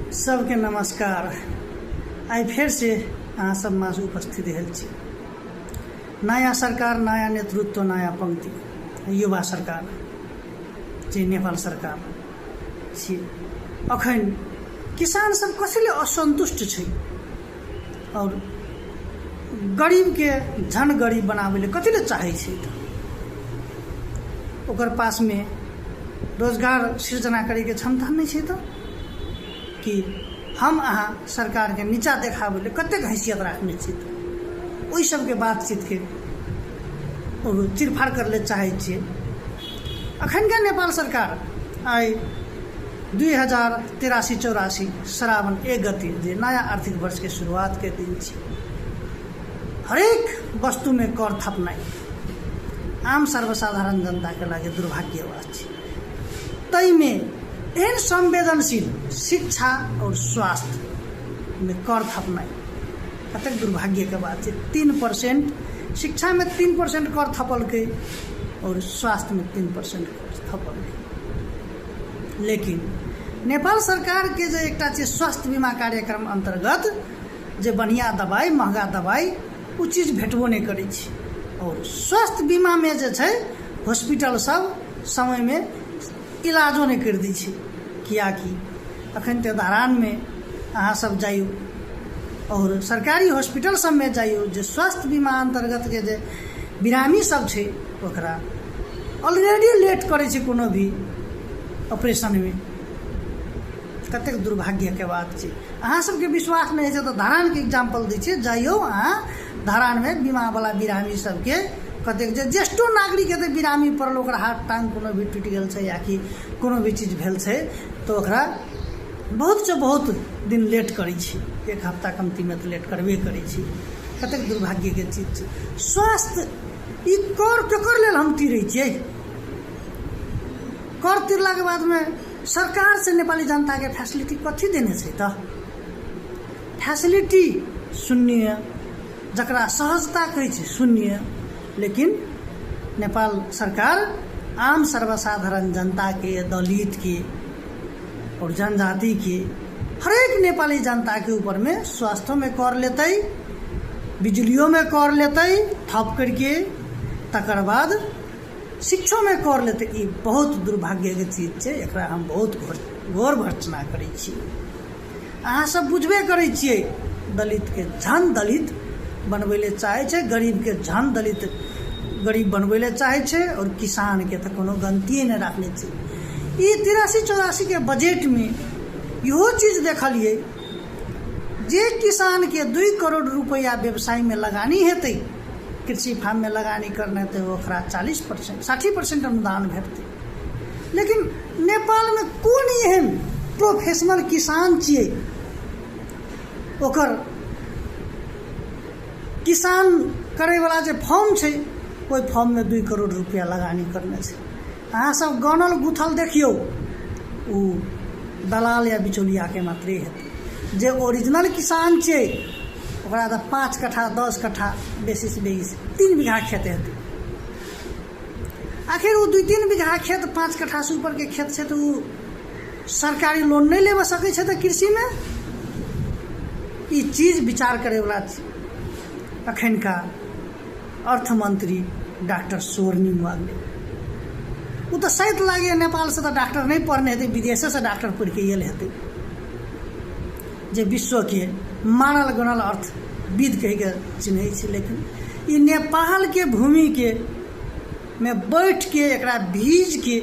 सबके नमस्कार। आई फिर से अहाँ सब मास उपस्थित रहल छी। नया सरकार, नया नेतृत्व, नया पंक्ति, युवा सरकार जे नेपाल सरकार छी। अखन किसान सब कसैले असंतुष्ट छै और गरीब के झन गरीब बनाबैले कतिले चाहै छै त ओकर पास में रोजगार सृजना करे के क्षमता नहीं छै त कि हम अहाँ सरकार के नीचा देखाबैले कतेक हैसियत राखने छी त ओहि सबके बातचीत के चिरफाड़ करले चाहै छियै। अखनका नेपाल सरकार आई 2083-84 श्रावण 1 गते जे नया आर्थिक वर्ष के शुरुआत के दिन छी, हरेक वस्तु में कर थपनाई आम सर्वसाधारण जनता के लागे दुर्भाग्यवश छी। तई में एहन संवेदनशील शिक्षा और स्वास्थ्य में कर थपनाई कतक दुर्भाग्य के बात है। 3% शिक्षा में 3% कर थपल के और स्वास्थ्य में 3% कर थपल के। लेकिन नेपाल सरकार के जो एक स्वास्थ्य बीमा कार्यक्रम अंतर्गत जे बढ़िया दवाई, महंगा दवाई उ चीज भेटबो नहीं करे छी और स्वास्थ्य बीमा में जे छै हॉस्पिटल सब समय में इलाजो नहीं कर दी छी। कियाकि अखन ते धरान में अहाँ सब जाइयो और सरकारी हॉस्पिटल सब में जाइयो जे स्वास्थ्य बीमा अंतर्गत के जे बिरामी सब छै ओकरा ऑलरेडी लेट करे छै कोनो भी ऑपरेशन में। कतेक दुर्भाग्य के बात छै। अहाँ सबके विश्वास नहीं है तो धरान के एग्जाम्पल दै छै, जाइयो अहाँ धरान में बीमा वाला बिरामी सबके कतेक जे ज्येष्ठो नागरिक के बिरामी पड़ल, ओकर हाथ टांग कोनो भी टूट गेल छै या कि कोनो भी चीज भेल छै तो ओकरा बहुत से बहुत दिन लेट करै छी, 1 हफ्ता कमती में तो लेट करबे करै छी। कतेक दुर्भाग्य के चीज छै। स्वास्थ्य ई कर केकर लेल हम तीरै छियै? कर तिरला के बाद में सरकार से नेपाली जनता के फैसिलिटी कथी देने छै त? फैसिलिटी शून्य, जकरा सहजता कहै छै शून्य। लेकिन नेपाल सरकार आम सर्वसाधारण जनता के, दलित के और जनजाति के, हरेक नेपाली जनता के ऊपर में स्वास्थ्य में कर लेते, बिजलियों में कर लेते थप करके, तकर बाद शिक्षा में कर लेते। ये बहुत दुर्भाग्य के चीज छै। एकरा हम बहुत घोर भर्त्सना करै छी। अहाँ सब बुझबे करै छियै दलित के झन दलित बनबैले चाहे छै, गरीब के झन दलित गरीब बनबैले चाहे छै और किसान के तो कोनो गलतिये नहीं रखने छै। ई 83-84 के बजट में इहो चीज देखलिए जे किसान के 2 करोड़ रुपया व्यवसाय में लगानी हेतै, कृषि फार्म में लगानी करना तो ओकरा 40%, 60% अनुदान भेटतै। लेकिन नेपाल में कोन एहन प्रोफेशनल किसान छियै ओकर किसान करे वाला जे फॉर्म छै ओहि फॉर्म में 2 करोड़ रुपया लगानी करने छै। अहाँ सब गनल गुथल देखियो उ दलाल या बिचौलिया के मात्रे हेतै। जे ओरिजिनल किसान छै ओकरा त 5 कट्ठा 10 कट्ठा बेसी से बेसी 3 बीघा खेत हेतै। आखिर उ 2-3 बीघा खेत 5 कट्ठा से ऊपर के खेत छै तो उ सरकारी लोन नहीं लेबे सकै छै त कृषि में? ई चीज विचार करे वाला छै। अखन का अर्थमंत्री डॉक्टर स्वर्णिम वाग्ले वो तो शायद लागे नेपाल से तो डॉक्टर नहीं पढ़ने हेतै, विदेशे से डॉक्टर पढ़ के आयल हेतै, जे विश्व के मानल गनल अर्थविद कह के चिन्है छै। लेकिन ई नेपाल के भूमि के में बैठ के एकरा भीज के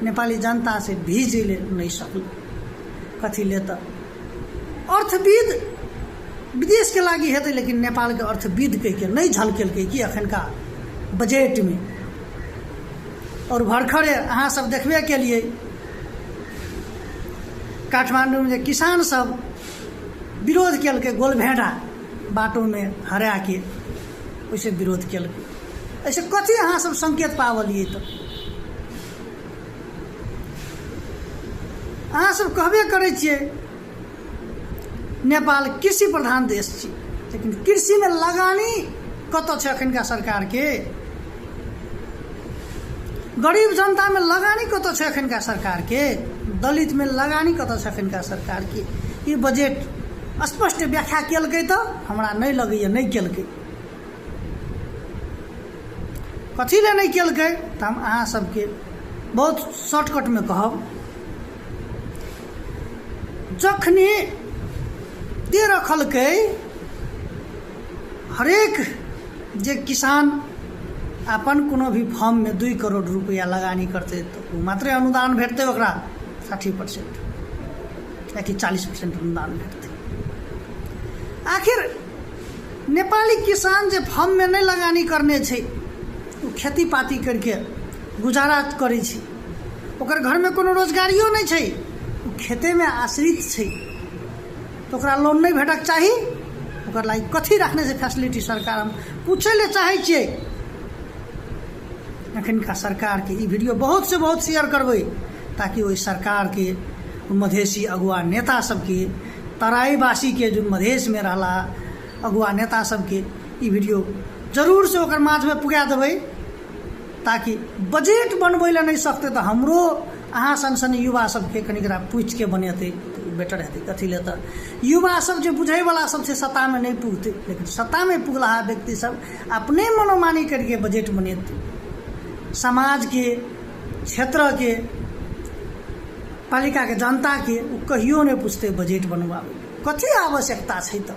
नेपाली जनता से भीज ले नहीं सकल। कथी ले त अर्थविद विदेश के लागी हेतै, लेकिन नेपाल के अर्थविद कह के नहीं झलकेलकै कि अखनका बजट में। और भरखरे अहाँ सब देखबे के लिए काठमांडू में किसान सब विरोध केलकै, गोलभेड़ा बाटो में हरा के वैसे विरोध केलकै। ऐसे कथी अहाँ सब संकेत पावलिए तो? अहाँ सब कहबे करै छियै नेपाल कृषि प्रधान देश छी, लेकिन कृषि में लगानी कत छै अखनका सरकार के? गरीब जनता में लगानी कत छै अखनका सरकार के? दलित में लगानी कतऽ छै एखनका सरकार की? ई बजट स्पष्ट व्याख्या केलकै तऽ हमरा नहीं लगैए नहीं केलकै। कथी ले नहीं केलकै तऽ हम अहाँ सबके बहुत शॉर्टकट में कहब। जखनी दे रखलकै हरेक जे किसान अपन कोनो भी फॉर्म में 2 करोड़ रुपया लगानी करते तो मात्रे अनुदान भेटते ओकरा 60% या कि 40% अनुदान भेटते। आखिर नेपाली किसान जे फॉर्म में नहीं लगानी करने छै वो खेती पाती करके गुजारा करे छै, ओकर घर में कोनो रोजगारियो नहीं छै, वो खेते में आश्रित छै, तो ओकरा लोन नहीं भेटक चाही? ओकर लागि कथी रखने से फैसिलिटी सरकार हम पूछे ले चाहे छियै। एखनका सरकार के ई वीडियो बहुत से बहुत शेयर करबै ताकि ओहि सरकार के मधेसी अगुआ नेता सबके तराईवासी के जो मधेश में रहला अगुआ नेता सबके ई वीडियो जरूर से ओकर माझ में पुगा देबै ताकि बजट बनबै ले नहीं सकते तो हमरो अहाँ सन युवा सबके कनिकरा पूछ के बनेतै तो बेटर हेतै। कथी ले तऽ युवा सब जो बुझै वाला सब से सत्ता में नहीं पुगतै, लेकिन सत्ता में पुगला व्यक्ति सब अपने मनोमानी करके बजट बनेतै। समाज के क्षेत्र के पालिका के जनता के कहियो नहीं पूछते बजट बनवावे कथी आवश्यकता छै। तो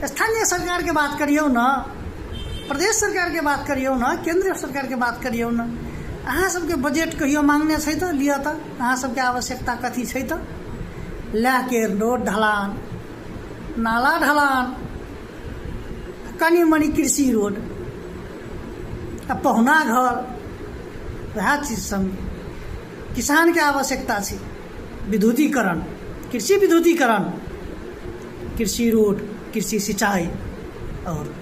स्थानीय सरकार के बात करियो ना, प्रदेश सरकार के बात करियो ना, केंद्रीय सरकार के बात करियो ना, अहाँ सबके बजट कहियो मांगने छै तो लिया तो अहाँ सबके आवश्यकता कथी छै तो लाके रोड ढलान, नाला ढलान, कनी मनी कृषि रोड, पहुना घर, वह चीज सब किसान के आवश्यकता छै। विद्युतीकरण, कृषि विद्युतीकरण, कृषि रोड, कृषि सिंचाई और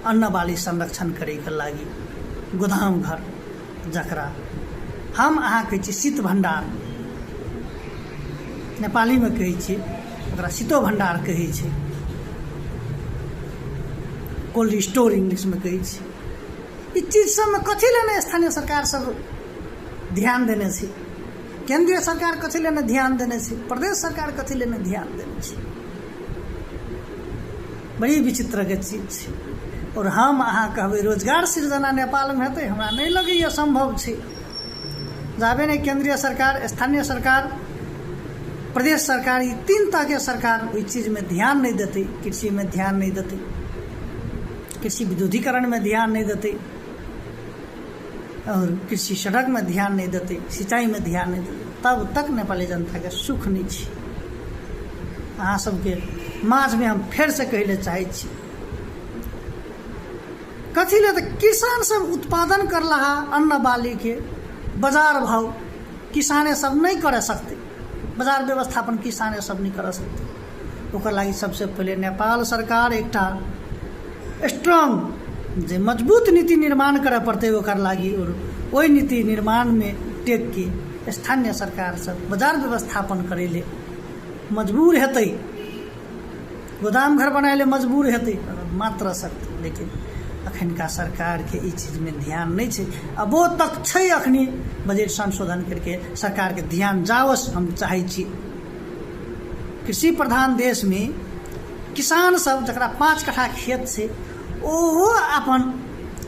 अन्न बाली संरक्षण करे के लागि गोदाम घर जकरा हम अहाँ कहै छी शीत भंडार, नेपाली में कहै छी ओकरा शीतो भंडार कहै छै, कोल्ड स्टोर इंग्लिश में कहै छी। ई चीज सब में कथी लेने स्थानीय सरकार सब ध्यान देने छै, केंद्रीय सरकार कथी लेने ध्यान देने छै, प्रदेश सरकार कथी लेने ध्यान देने छै? बड़ी विचित्र के चीज छै। और हम अहाँ कहबै रोजगार सृजना नेपाल में हेतै, हमरा नहीं लगैए संभव छै। जाबे नहीं केंद्रीय सरकार, स्थानीय सरकार, प्रदेश सरकार, ई 3 तरह के सरकार ओई चीज में ध्यान नहीं देते, कृषि में ध्यान नहीं देते, कृषि विद्युतीकरण में ध्यान नहीं देते और कृषि सड़क में ध्यान नहीं देते, सिंचाई में ध्यान नहीं देते, तब तक नेपाली जनता के सुख नहीं छै। अहाँ सबके माझ में हम फेर से कहले चाहे छी कथी ले तऽ किसान सब उत्पादन कर रहा अन्न बाली के बाजार भाव किसाने सब नहीं कर सकते, बाजार व्यवस्थापन किसाने सब नहीं कर सकते। ओकर लागि सबसे पहले नेपाल सरकार एकटा स्ट्रांग जे मजबूत नीति निर्माण करे पड़ते ओकर लागि, और ओई नीति निर्माण में टेक के स्थानीय सरकार सब बाजार व्यवस्थापन करे ले मजबूर हेतै, गोदाम घर बनाए ले मजबूर हेतै मात्र सकते। लेकिन अखनका सरकार के ई चीज में ध्यान नहीं छै, अबो तक छै। अखनी बजट संशोधन करके सरकार के ध्यान जावस हम चाहे छी। कृषि प्रधान देश में किसान सब जकरा 5 कट्ठा खेत छै ओहो अपन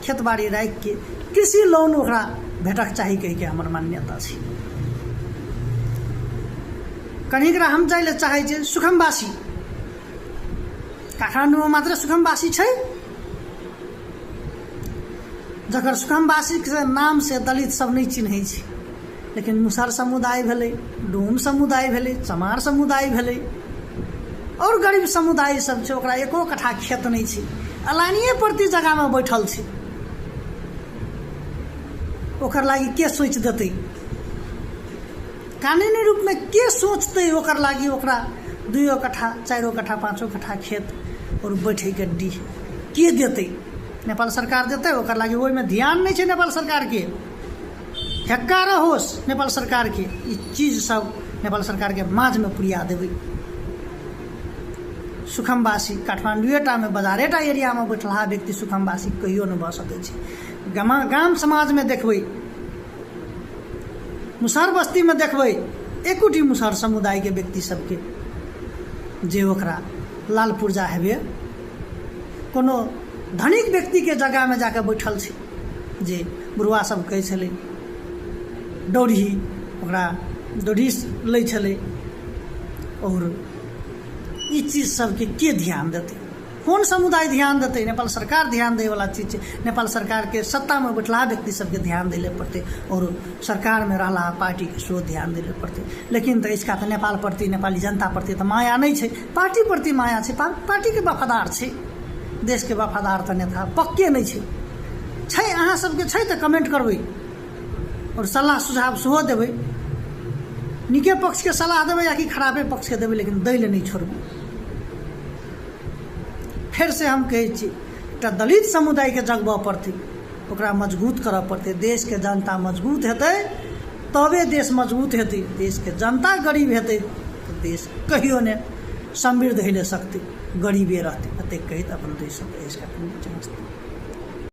खेत बाड़ी राखि के कृषि लोन ओकरा भेटक चाही कहि के हमर मान्यता छै। कनिकरा हम जाय ले चाहे छी सुखमवासी, काठमाडौँ में मात्र सुखमवासी छै, जकर सुखमवासी के नाम से दलित सब नहीं चिन्है छै, लेकिन मुसहर समुदाय भेलै, डोम समुदाय भेलै, चमार समुदाय भेलै और गरीब समुदाय सब छै, ओकरा 1 कट्ठा खेत नहीं छै, अलानिये प्रति जगह में बैठल छै। ओकर लागि के सोच देतै? कानूनी रूप में के सोचतै ओकर लागि? ओकरा 2 कट्ठा, 4 कट्ठा, 5 कट्ठा खेत और बैठे के डीह के देतै? नेपाल सरकार देतै? ओकर लागि ओहि में ध्यान नहीं छै नेपाल सरकार के। हेक्का रहोस नेपाल सरकार के ई चीज सब नेपाल सरकार के माझ में पुरिया देबै। सुखमवासी काठमांडुएटा में बाजारेटा एरिया में बैठला व्यक्ति सुखमवासी कहियो नहीं भऽ सकै छै। गाम समाज में देखबै, मुसहर बस्ती में देखबै एकोटी मुसहर समुदाय के व्यक्ति सबके जे ओकरा लाल पुर्जा हेबे कोनो धनिक व्यक्ति के जगह में जाके बैठल छै जे बुढ़वा सब कहै छलै डोरी ओकरा डोरी लै छलै और ई चीज सबके के ध्यान देतै कौन समुदाय ध्यान देतै नेपाल सरकार ध्यान दै वाला चीज छै नेपाल सरकार के सत्ता में बैठला व्यक्ति सबके ध्यान दै पड़तै और सरकार में रहला पार्टी के सेहो ध्यान दै पड़तै लेकिन तऽ इसका तऽ नेपाल प्रति नेपाली जनता प्रति तऽ माया नहीं छै पार्टी प्रति माया छै पार्टी के वफादार छै देश के वफादार तऽ नेता पक्के नहीं छै अहाँ सबके छै तऽ कमेंट करबै और सलाह सुझाव सेहो देबै नीके पक्ष के सलाह देबै या कि खराबे पक्ष के देबै लेकिन दै ले नहीं छोड़बै फिर से हम कहै छी एकटा दलित समुदाय के जगबऽ पड़तै ओकरा मजबूत करऽ पड़तै देश के जनता मजबूत हेतै तबे देश मजबूत हेतै देश के जनता गरीब हेतै तऽ देश कहियो नहि समृद्ध होइ सकतै गरीबे रहतै एतेक कहैत अपन देश